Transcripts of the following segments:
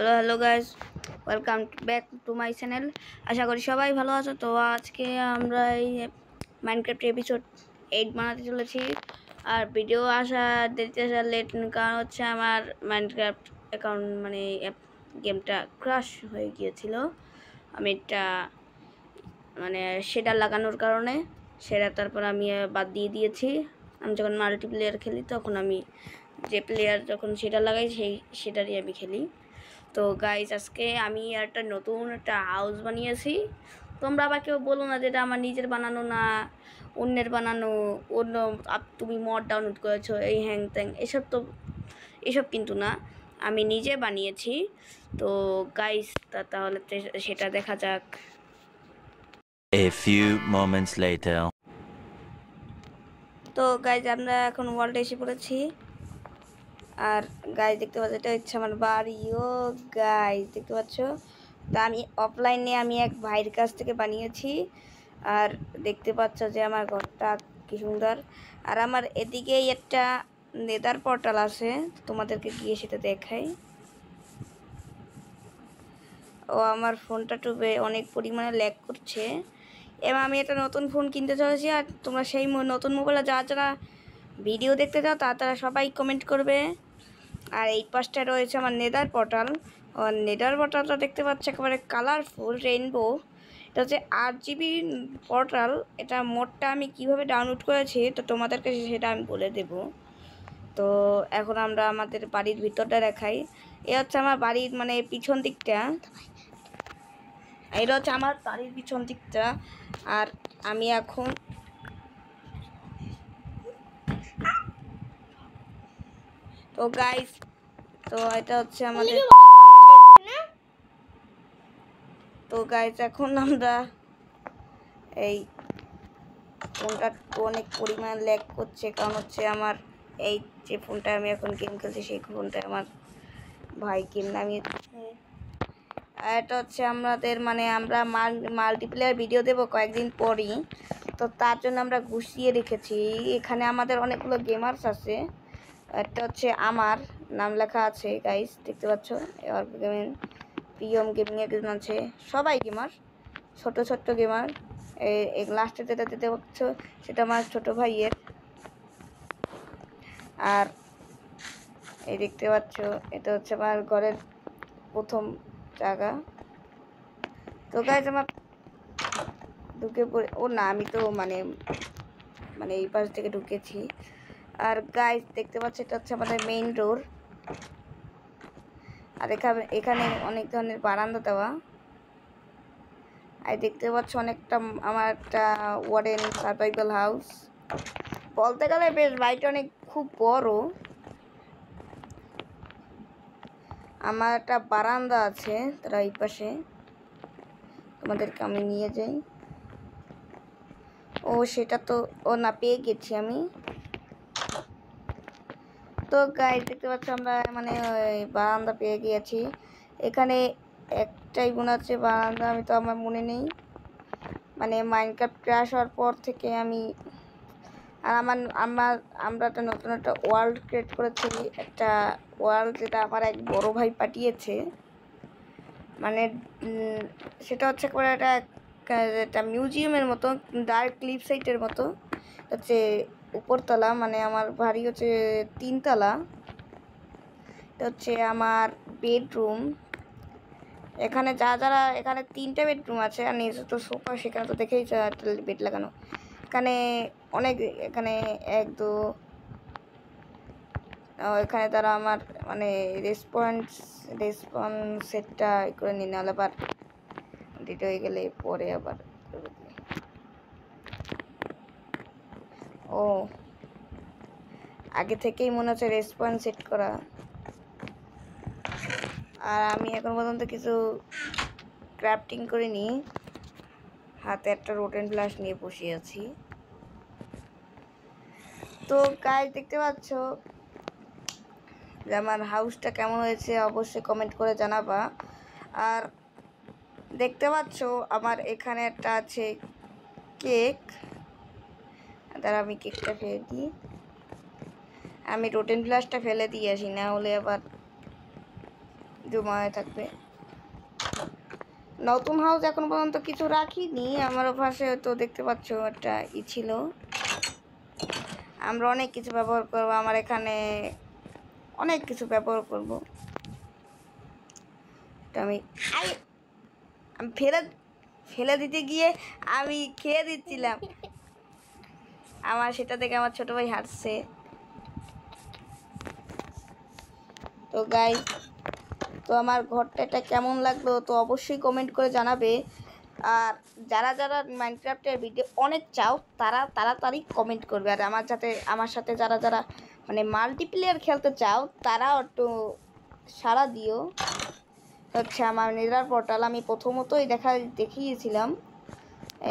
Hello hello guys, welcome back to my channel. আশা করি সবাই ভালো আছো। তো আজকে আমরা এই মাইনক্রাফট এপিসোড 8 বানাতে চলেছি। আর ভিডিও আসা দেরিতে আসা লেট, কারণ হচ্ছে আমার মাইনক্রাফট অ্যাকাউন্ট মানে গেমটা ক্র্যাশ হয়ে গিয়েছিল। আমি এটা মানে সেটা লাগানোর কারণে তারপর আমি বাদ দিয়ে দিয়েছি। আমি যখন মাল্টিপ্লেয়ার খেলি তখন আমি যে প্লেয়ার যখন সেটা লাগাই সেটারই আমি খেলি। তো গাইজ, আজকে আমি একটা নতুন হাউস বানিয়েছি। তোমরা আবার কেউ বলো না যেটা আমার নিজের বানানো না, অন্যের বানানো, অন্য তুমি মড ডাউনলোড করেছো, এই হ্যাং ত্যাং এসব কিন্তু না, আমি নিজে বানিয়েছি। তো গাইজ, তাহলে সেটা দেখা যাক। A few moments later. তো গাইজ, আমরা এখন ওয়ার্ল্ডে এসে পড়েছি। আর গাইজ দেখতে পাচ্ছ, এটা হচ্ছে আমার বাড়ি। ও গাইজ দেখতে পাচ্ছ, তা আমি অফলাইনে আমি এক ভাইয়ের কাছ থেকে বানিয়েছি। আর দেখতে পাচ্ছ যে আমার ঘরটা কি সুন্দর। আর আমার এদিকেই একটা নেদার পোর্টাল আছে, তোমাদেরকে গিয়ে সেটা দেখাই। ও আমার ফোনটা টুবে অনেক পরিমাণে ল্যাগ করছে, এবং আমি একটা নতুন ফোন কিনতে চলেছি। আর তোমরা সেই নতুন মোবাইলে যারা ভিডিও দেখতে চাও তারা সবাই কমেন্ট করবে। আর এই পাশটা রয়েছে আমার নেদার পোর্টাল। নেদার পোর্টালটা দেখতে পাচ্ছি একেবারে কালারফুল রেইনবো। এটা হচ্ছে 8 GB পোর্টাল। এটা মোডটা আমি কিভাবে ডাউনলোড করেছি তো তোমাদেরকে সেটা আমি বলে দেব। তো এখন আমরা আমাদের বাড়ির ভিতরটা দেখাই। এ হচ্ছে আমার বাড়ির মানে পিছন দিকটা। এটা হচ্ছে আমার বাড়ির পিছন দিকটা। আর আমি এখন তো গাইস, তো এটা হচ্ছে আমাদের। তো গাইস, এখন আমরা এই ফোনটা অনেক পরিমাণ ল্যাগ করছে, কারণ হচ্ছে আমার এই যে ফোনটা আমি এখন গেম খেলছি সেই ফোনটা আমার ভাই গেম নামিয়েছে। আর এটা হচ্ছে আমাদের মানে আমরা মাল্টিপ্লেয়ার ভিডিও দেবো কয়েকদিন পরই, তো তার জন্য আমরা গুছিয়ে রেখেছি। এখানে আমাদের অনেকগুলো গেমার্স আছে। একটা হচ্ছে আমার নাম লেখা আছে গাইস, দেখতে পাচ্ছ। পিএম গেমিং একজন আছে, সবাই গেমার, ছোট ছোট্ট গেমার। এই লাস্টে যেটা দিতে পারছ সেটা আমার ছোট ভাইয়ের। আর এই দেখতে পাচ্ছ, এটা হচ্ছে আমার ঘরের প্রথম জায়গা। তো গাইজ, আমার ঢুকে পড়ে ও না, আমি তো মানে মানে এই পাশ থেকে ঢুকেছি। আর গাইজ দেখতে পাচ্ছ, এটা হচ্ছে আমাদের মেইন ডোর। আর এখানে অনেক ধরনের বারান্দা দেওয়া। আর দেখতে পাচ্ছ অনেকটা আমার একটা ওয়ার্ডেন সার্ভাইভাল হাউস বলতে গেলে। বেশ বাড়িটা অনেক খুব বড়। আমার একটা বারান্দা আছে তারা এই পাশে, তোমাদেরকে আমি নিয়ে যাই। ও সেটা তো ও না, পেয়ে গেছি আমি। তো গাইস দেখতে পাচ্ছ, আমরা মানে ওই বারান্দা পেয়ে গিয়েছি। এখানে একটাই মনে হচ্ছে বারান্দা, আমি তো আমার মনে নেই। মানে মাইনক্রাফট ক্র্যাশ হওয়ার পর থেকে আমি আর আমরা একটা নতুন একটা ওয়ার্ল্ড ক্রিয়েট করেছি, একটা ওয়ার্ল্ড যেটা আমার এক বড় ভাই পাঠিয়েছে। মানে সেটা হচ্ছে করে একটা মিউজিয়ামের মতো, ডার্ক ক্লিপ সাইটের মতো হচ্ছে। উপরতলা মানে আমার বাড়ি হচ্ছে 3 তলা। এটা হচ্ছে আমার বেডরুম। এখানে যারা এখানে 3টে বেডরুম আছে, আর নিচে তো সোফা, সেখানে তো দেখেই বেড লাগানো। এখানে অনেক, এখানে 1 2 এখানে তারা আমার মানে রেসপন্স সেটটা করে নিয়ে নাহলে আবার ডিট হয়ে গেলে পরে আবার। ও আগে থেকেই মনে হচ্ছে রেসপন্স সেট করা। আর আমি এখন পর্যন্ত কিছু ক্রাফটিং করিনি, হাতে একটা রোটেন ফ্ল্যাশ নিয়ে বসে আছি। তো গাইস দেখতে পাচ্ছ যে আমার হাউসটা কেমন হয়েছে, অবশ্যই কমেন্ট করে জানাবা। আর দেখতে পাচ্ছ আমার এখানে একটা আছে কেক। তার আমি কেকটা ফেলে দিই, আমি রোটেন ফ্ল্যাশটা ফেলে দিয়ে আসি, না হলে আবার জমা হয়ে থাকবে। নতুন হাউস এখন পর্যন্ত কিছু রাখিনি, আমার পাশে তো দেখতে পাচ্ছ একটা ছিল। আমরা অনেক কিছু ব্যবহার করব, আমার এখানে অনেক কিছু ব্যবহার করব। আমি আমি ফেলে দিতে গিয়ে আমি খেয়ে দিচ্ছিলাম, আমার সেটা দেখে আমার ছোট ভাই হাসছে। তো গাইস, তো আমার ঘরটা এটা কেমন লাগলো তো অবশ্যই কমেন্ট করে জানাবে। আর যারা যারা মাইনক্রাফটের ভিডিও অনেক চাও তারা তাড়াতাড়ি কমেন্ট করবে। আর আমার সাথে যারা যারা মানে মাল্টিপ্লেয়ার খেলতে চাও তারাও একটু সাড়া দিও। হচ্ছে আমার নেদার পোর্টাল আমি প্রথমতই দেখিয়েছিলাম।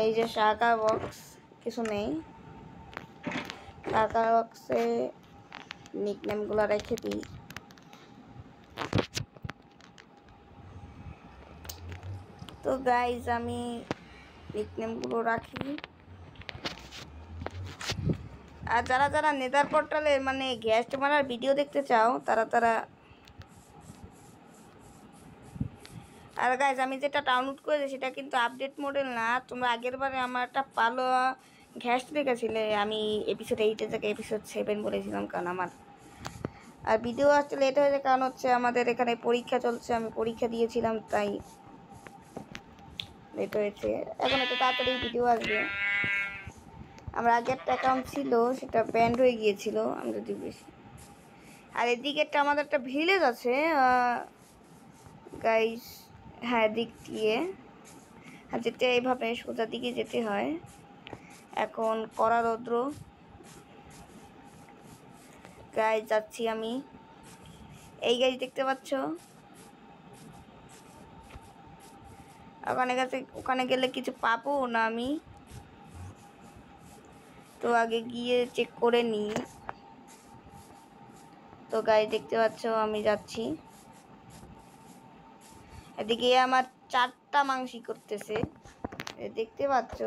এই যে শাখা বক্স, কিছু নেই, শাখা বক্সে নিকনেমগুলো রেখে দিই। তো গাইজ আমি নিকনেমগুলো রাখি। আর যারা যারা নেদার পোর্টালে মানে গ্যাস মারার ভিডিও দেখতে চাও তারা আর গাইজ আমি যেটা ডাউনলোড করেছি সেটা কিন্তু আপডেট মডেল না। তোমরা আগের বারে আমার একটা পালোয়া গ্যাস দেখেছিলে, আমি এপিসোড 8-এর জায়গায় এপিসোড 7 বলেছিলাম, কারণ আমার আর ভিডিও আসতে লেট হয়েছে, কারণ হচ্ছে আমাদের এখানে পরীক্ষা চলছে, আমি পরীক্ষা দিয়েছিলাম তাই লেট হয়েছে। এখন একটু তাড়াতাড়ি ভিডিও আসবে। আমার আগে একটা অ্যাকাউন্ট ছিল সেটা ব্যান্ড হয়ে গিয়েছিল, আমি যদি বেশি। আর এদিকে একটা আমাদের একটা ভিলেজ আছে গাইস, হ্যাঁ দিক দিয়ে যেতে এইভাবে সোজা দিকে যেতে হয়। এখন কড়া রৌদ্র গাইস, যাচ্ছি আমি। এই গাইস দেখতে পাচ্ছ, ওখানে গেলে কিছু পাবো না আমি, তো আগে গিয়ে চেক করে নিই। তো গাইস দেখতে পাচ্ছ আমি যাচ্ছি, এদিকে আমার 4টা মাংসি করতেছে, দেখতে পাচ্ছ।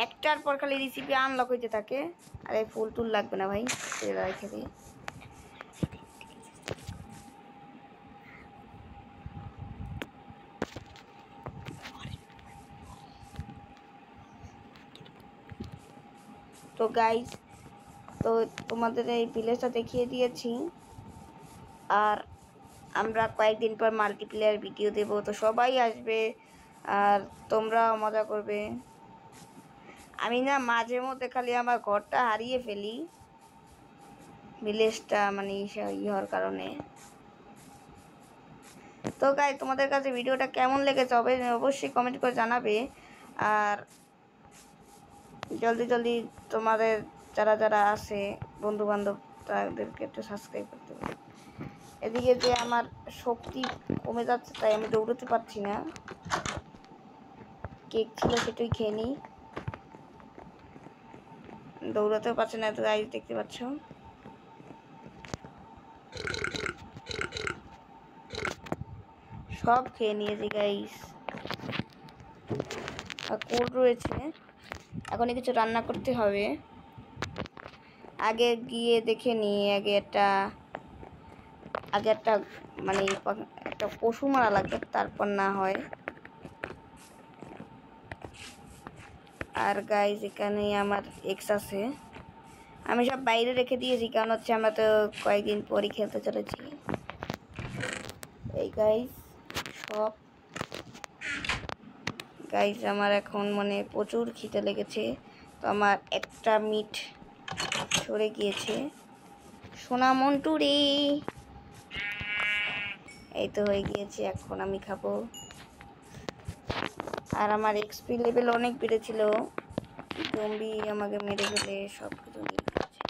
একটার পর খালি রেসিপি আনলক হইতে থাকে। আর এই ফুল টুল লাগবে না ভাই, রেখে দিই। তো গাইস, তো তোমাদের এই ভিলেজটা দেখিয়ে দিয়েছি। আর আমরা কয়েকদিন পর মাল্টিপ্লেয়ার ভিডিও দেব, তো সবাই আসবে আর তোমরাও মজা করবে। আমি না মাঝে মধ্যে খালি আমার ঘরটা হারিয়ে ফেলি ভিলেজটা মানে হওয়ার কারণে। তো গাইস, তোমাদের কাছে ভিডিওটা কেমন লেগেছে অবশ্যই কমেন্ট করে জানাবে। আর জলদি জলদি তোমাদের যারা যারা আছে বন্ধু বান্ধব তাদেরকে একটু সাবস্ক্রাইব করতে হবে। এদিকে যে আমার শক্তি কমে যাচ্ছে তাই আমি দৌড়তে পারছি না, কেক ছিল সেটাই খেয়ে নিই, দৌড়াতেও পারছি না। তো গাইস দেখতে পাচ্ছ সব খেয়ে নিয়েছি গাইস। আর কোল্ড রয়েছে, এখন কিছু রান্না করতে হবে। আগে গিয়ে দেখে নিই, আগে একটা মানে একটা পশু মারা লাগবে, তারপর না হয়। আর গাইস এখানে আমার এক্স আছে, আমি সব বাইরে রেখে দিয়েছি, কারণ হচ্ছে আমরা তো কয়েকদিন পরই খেলতে চলেছি। এই গাইস সব গাইস আমার এখন মানে প্রচুর খিদে লেগেছে, তো আমার একটা মিট সরে গিয়েছে। সোনা মন্টু রে, এই তো হয়ে গিয়েছে, এখন আমি খাবো। আর আমার এক্সপি লেভেল অনেক বেড়েছিল, জম্বি আমাকে মেরে ফেলে সব কিছু নিয়ে গেছে।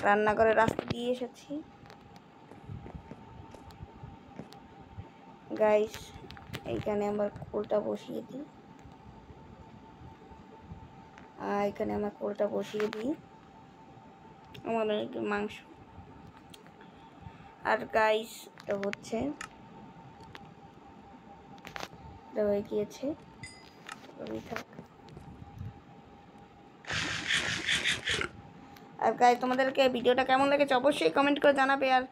রান্নাঘরের রাস্তা দিয়ে এসেছি গাইস, এইখানে আমার কোলটা বসিয়ে দিই, এখানে আমার কোলটা বসিয়ে দিই, আমার একটু মাংস। আর গাইস এটা হচ্ছে, এটা হয়ে গিয়েছে, থাক। আর গাইস তোমাদেরকে ভিডিওটা কেমন লেগেছে অবশ্যই কমেন্ট করে জানাবে, আর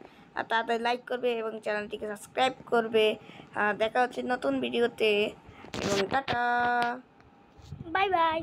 তাড়াতাড়ি লাইক করবে এবং চ্যানেলটিকে সাবস্ক্রাইব করবে। দেখা হচ্ছে নতুন ভিডিওতে এবং টাটা, বাই বাই।